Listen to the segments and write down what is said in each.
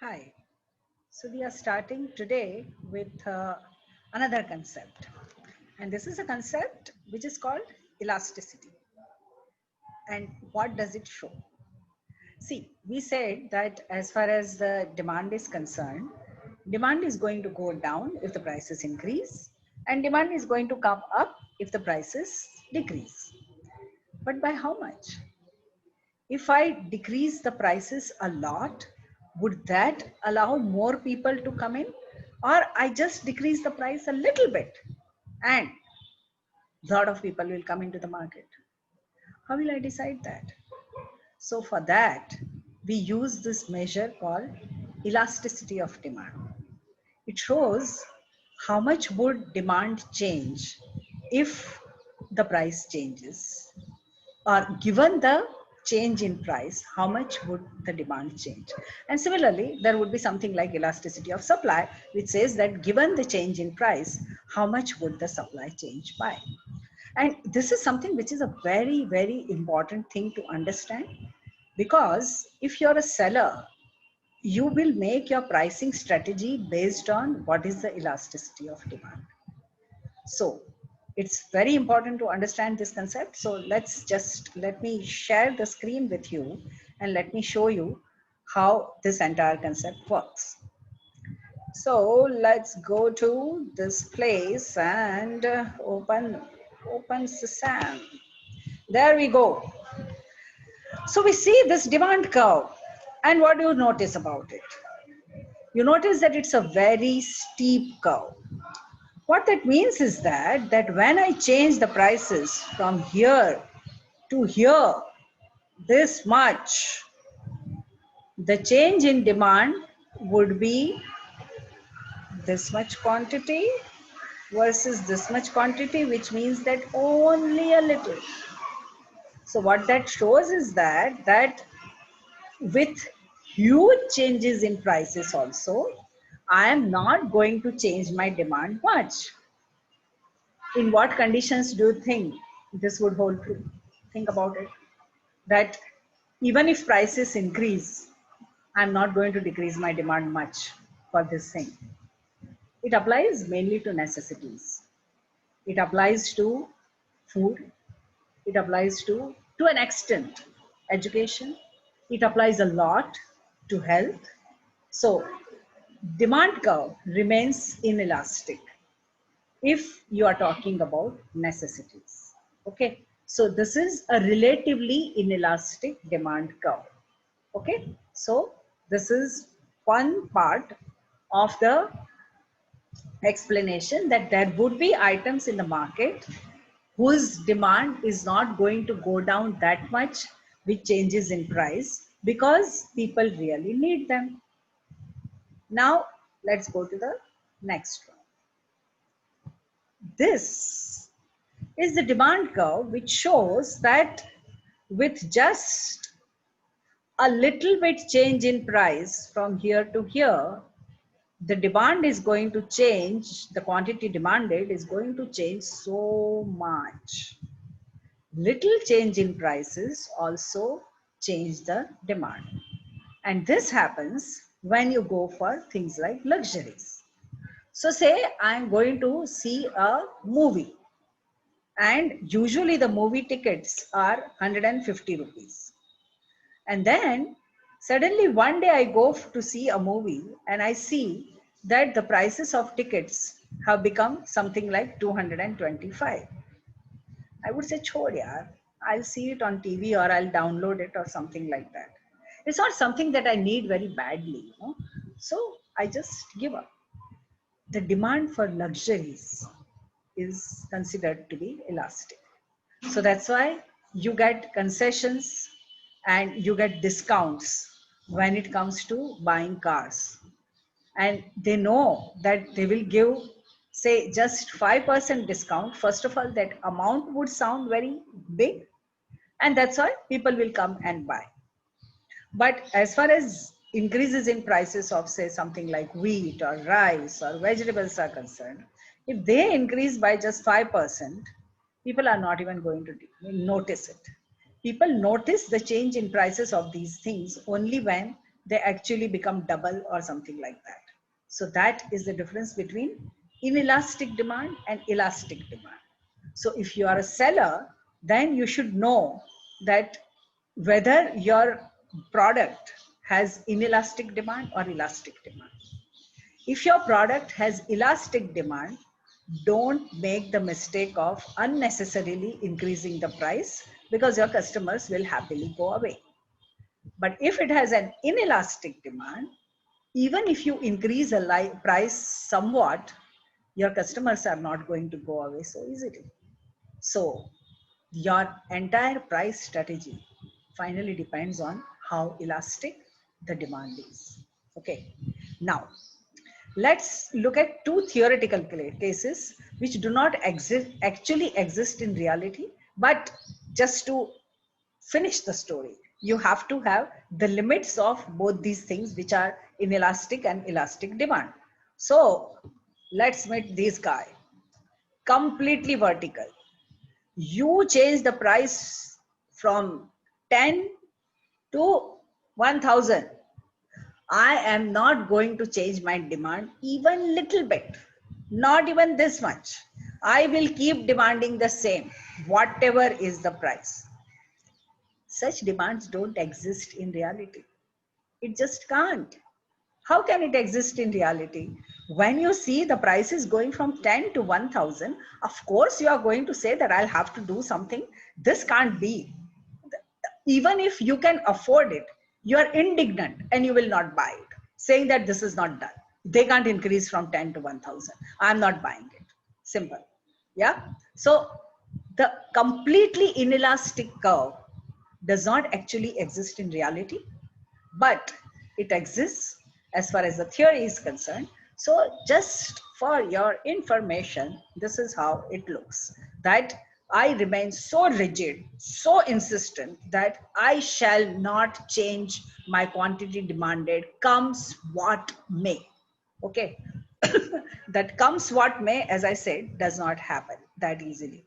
Hi. So we are starting today with another concept. And this is a concept which is called elasticity. And what does it show? See, we said that as far as the demand is concerned, demand is going to go down if the prices increase, and demand is going to come up if the prices decrease. But by how much? If I decrease the prices a lot, would that allow more people to come in? Or I just decrease the price a little bit and a lot of people will come into the market. How will I decide that? So for that, we use this measure called elasticity of demand. It shows how much would demand change if the price changes, or given the change in price, how much would the demand change? And similarly, there would be something like elasticity of supply, which says that given the change in price, how much would the supply change by? And this is something which is a very, very important thing to understand, because if you're a seller, you will make your pricing strategy based on what is the elasticity of demand. So it's very important to understand this concept. So let me share the screen with you and let me show you how this entire concept works. So let's go to this place and open Sesam. There we go. So we see this demand curve, and what do you notice about it? You notice that it's a very steep curve. What that means is that when I change the prices from here to here, this much, the change in demand would be this much quantity versus this much quantity, which means that only a little. So what that shows is that with huge changes in prices also, I am not going to change my demand much. In what conditions do you think this would hold true? Think about it. That even if prices increase, I'm not going to decrease my demand much for this thing. It applies mainly to necessities. It applies to food. It applies to an extent, education. It applies a lot to health. So demand curve remains inelastic if you are talking about necessities. Okay, so this is a relatively inelastic demand curve. Okay, so this is one part of the explanation, that there would be items in the market whose demand is not going to go down that much with changes in price because people really need them. Now let's go to the next one. This is the demand curve, which shows that with just a little bit change in price from here to here, the demand is going to change, the quantity demanded is going to change so much. Little change in prices also change the demand. And this happens when you go for things like luxuries. So say I'm going to see a movie, and usually the movie tickets are 150 rupees. And then suddenly one day I go to see a movie and I see that the prices of tickets have become something like 225. I would say, chhod yaar, I'll see it on TV or I'll download it or something like that. It's not something that I need very badly, you know? So I just give up. The demand for luxuries is considered to be elastic. So that's why you get concessions and you get discounts when it comes to buying cars. And they know that they will give, say, just 5% discount. First of all, that amount would sound very big, and that's why people will come and buy. But as far as increases in prices of, say, something like wheat or rice or vegetables are concerned, if they increase by just 5%, people are not even going to notice it. People notice the change in prices of these things only when they actually become double or something like that. So that is the difference between inelastic demand and elastic demand. So if you are a seller, then you should know that whether your product has inelastic demand or elastic demand. If your product has elastic demand, don't make the mistake of unnecessarily increasing the price, because your customers will happily go away. But if it has an inelastic demand, even if you increase a price somewhat, your customers are not going to go away so easily. So your entire price strategy finally depends on how elastic the demand is. Okay. Now, let's look at two theoretical cases which do not actually exist in reality, but just to finish the story, you have to have the limits of both these things, which are inelastic and elastic demand. So let's meet this guy, completely vertical. You change the price from 10 to 1000. I am not going to change my demand even little bit, not even this much. I will keep demanding the same, whatever is the price. Such demands don't exist in reality. It just can't. How can it exist in reality? When you see the price is going from 10 to 1000, of course you are going to say that I'll have to do something. This can't be. Even if you can afford it, you are indignant and you will not buy it, saying that this is not done. They can't increase from 10 to 1000. I'm not buying it. Simple. Yeah. So the completely inelastic curve does not actually exist in reality, but it exists as far as the theory is concerned. So just for your information, this is how it looks, that I remain so rigid, so insistent that I shall not change my quantity demanded, comes what may. Okay. That comes what may, as I said, does not happen that easily.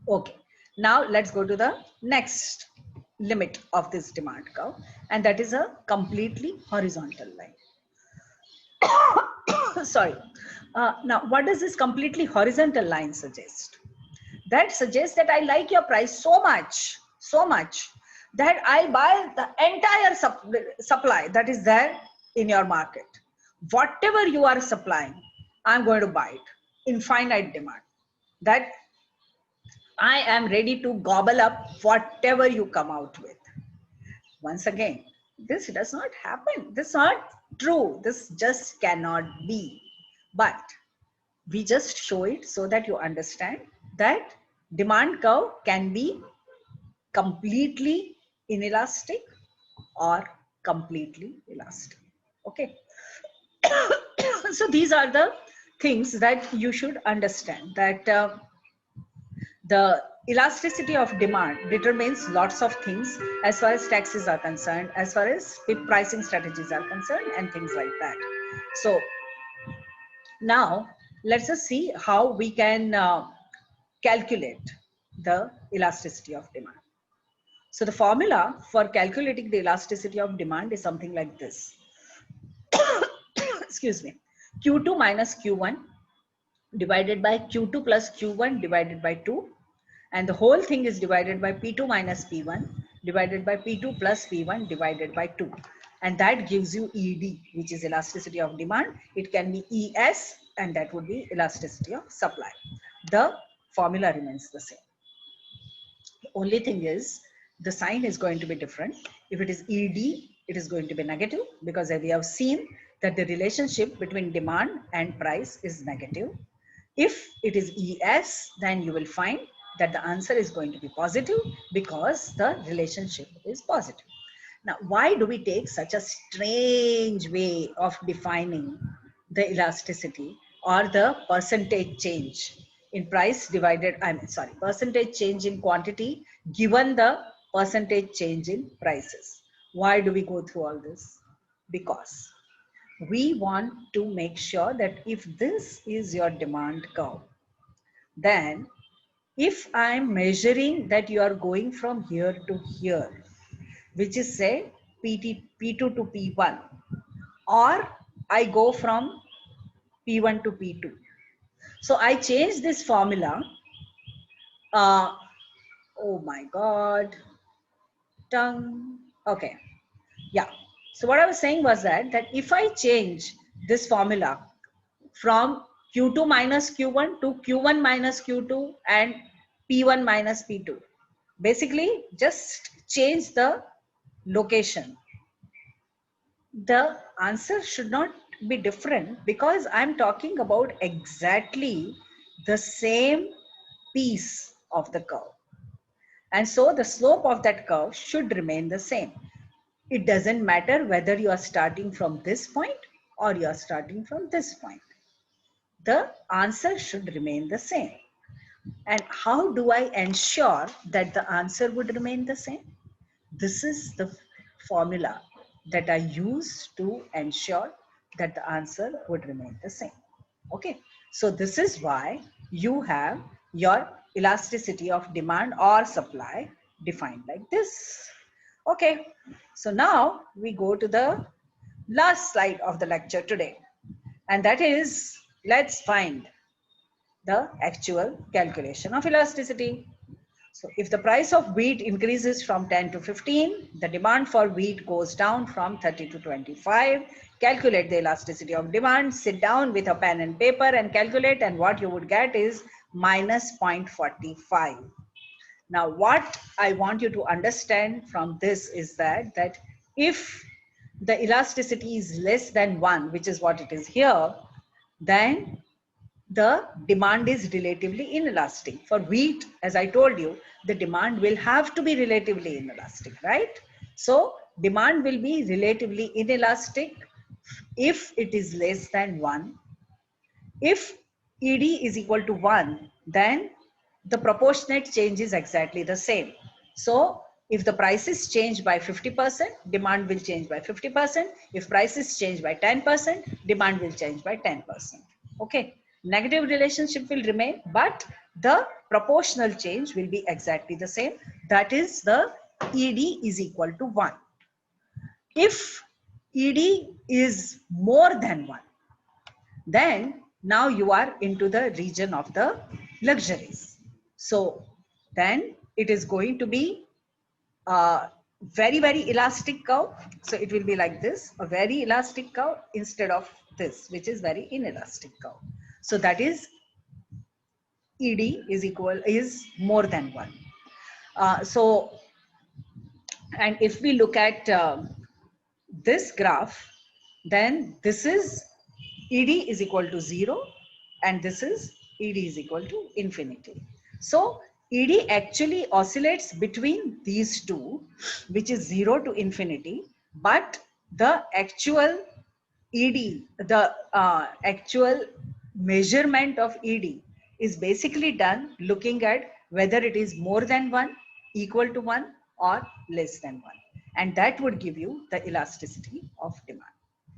Okay, now let's go to the next limit of this demand curve, and that is a completely horizontal line. Sorry. Now, what does this completely horizontal line suggest? That suggests that I like your price so much that I'll buy the entire supply that is there in your market. Whatever you are supplying, I'm going to buy it. Infinite demand. That I am ready to gobble up whatever you come out with. Once again, this does not happen. This is not true. This just cannot be. But we just show it so that you understand that demand curve can be completely inelastic or completely elastic. Okay. So these are the things that you should understand, that the elasticity of demand determines lots of things as far as taxes are concerned, as far as pricing strategies are concerned, and things like that. So now let's just see how we can calculate the elasticity of demand. So the formula for calculating the elasticity of demand is something like this. Excuse me. Q2 minus Q1 divided by Q2 plus Q1 divided by 2, and the whole thing is divided by P2 minus P1 divided by P2 plus P1 divided by 2, and that gives you ED, which is elasticity of demand. It can be ES, and that would be elasticity of supply. The formula remains the same. The only thing is the sign is going to be different. If it is ED, it is going to be negative, because we have seen that the relationship between demand and price is negative. If it is ES, then you will find that the answer is going to be positive, because the relationship is positive. Now, why do we take such a strange way of defining the elasticity or the percentage change in price divided, percentage change in quantity given the percentage change in prices? Why do we go through all this? Because we want to make sure that if this is your demand curve, then if I'm measuring that you are going from here to here, which is say P2 to P1, or I go from P1 to P2. So I change this formula. Oh my God, tongue. Okay, yeah. So what I was saying was that if I change this formula from Q2 minus Q1 to Q1 minus Q2 and P1 minus P2, basically just change the location, the answer should not be different, because I'm talking about exactly the same piece of the curve. And so the slope of that curve should remain the same. It doesn't matter whether you are starting from this point or you are starting from this point. The answer should remain the same. And how do I ensure that the answer would remain the same? This is the formula that I use to ensure that the answer would remain the same. Okay, so this is why you have your elasticity of demand or supply defined like this. Okay, so now we go to the last slide of the lecture today, and that is, let's find the actual calculation of elasticity. So if the price of wheat increases from 10 to 15, the demand for wheat goes down from 30 to 25. Calculate the elasticity of demand, sit down with a pen and paper and calculate, and what you would get is minus 0.45. Now, what I want you to understand from this is that if the elasticity is less than 1, which is what it is here, then the demand is relatively inelastic. For wheat, as I told you, the demand will have to be relatively inelastic, right? So demand will be relatively inelastic if it is less than 1. If ED is equal to 1, then the proportionate change is exactly the same. So if the prices change by 50%, demand will change by 50%. If prices change by 10%, demand will change by 10%. Okay, negative relationship will remain, but the proportional change will be exactly the same. That is, the ED is equal to 1. If ED is more than 1, then now you are into the region of the luxuries. So then it is going to be a very, very elastic curve. So it will be like this, a very elastic curve instead of this, which is very inelastic curve. So that is ED is more than 1. And if we look at this graph, then this is ED is equal to 0 and this is ED is equal to infinity. So ED actually oscillates between these two, which is 0 to infinity, but the actual ED, the actual measurement of ED is basically done looking at whether it is more than 1, equal to 1, or less than 1. And that would give you the elasticity of demand.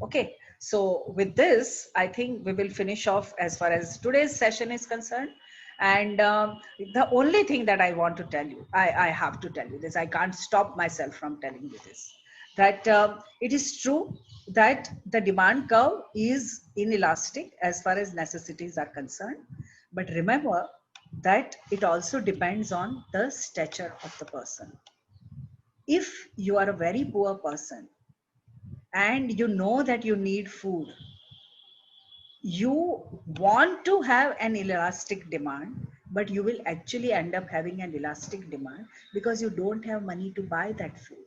Okay, so with this, I think we will finish off as far as today's session is concerned. And the only thing that I want to tell you, I have to tell you this, I can't stop myself from telling you this, that it is true that the demand curve is inelastic as far as necessities are concerned. But remember that it also depends on the stature of the person. If you are a very poor person and you know that you need food, you want to have an elastic demand, but you will actually end up having an elastic demand because you don't have money to buy that food.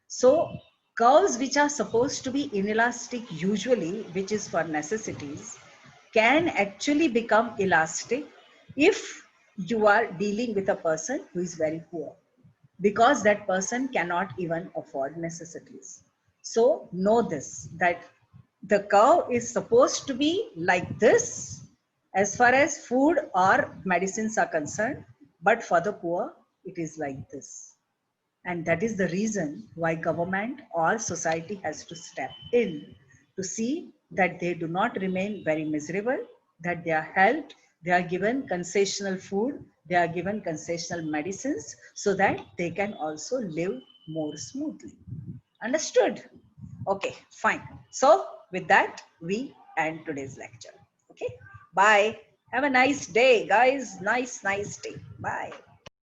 So curves which are supposed to be inelastic usually, which is for necessities, can actually become elastic if you are dealing with a person who is very poor, because that person cannot even afford necessities. So know this, that the curve is supposed to be like this as far as food or medicines are concerned, but for the poor, it is like this. And that is the reason why government or society has to step in to see that they do not remain very miserable, that they are helped, they are given concessional food, they are given concessional medicines so that they can also live more smoothly. Understood? Okay, fine. So with that, we end today's lecture. Okay, bye. Have a nice day, guys. Nice day. Bye.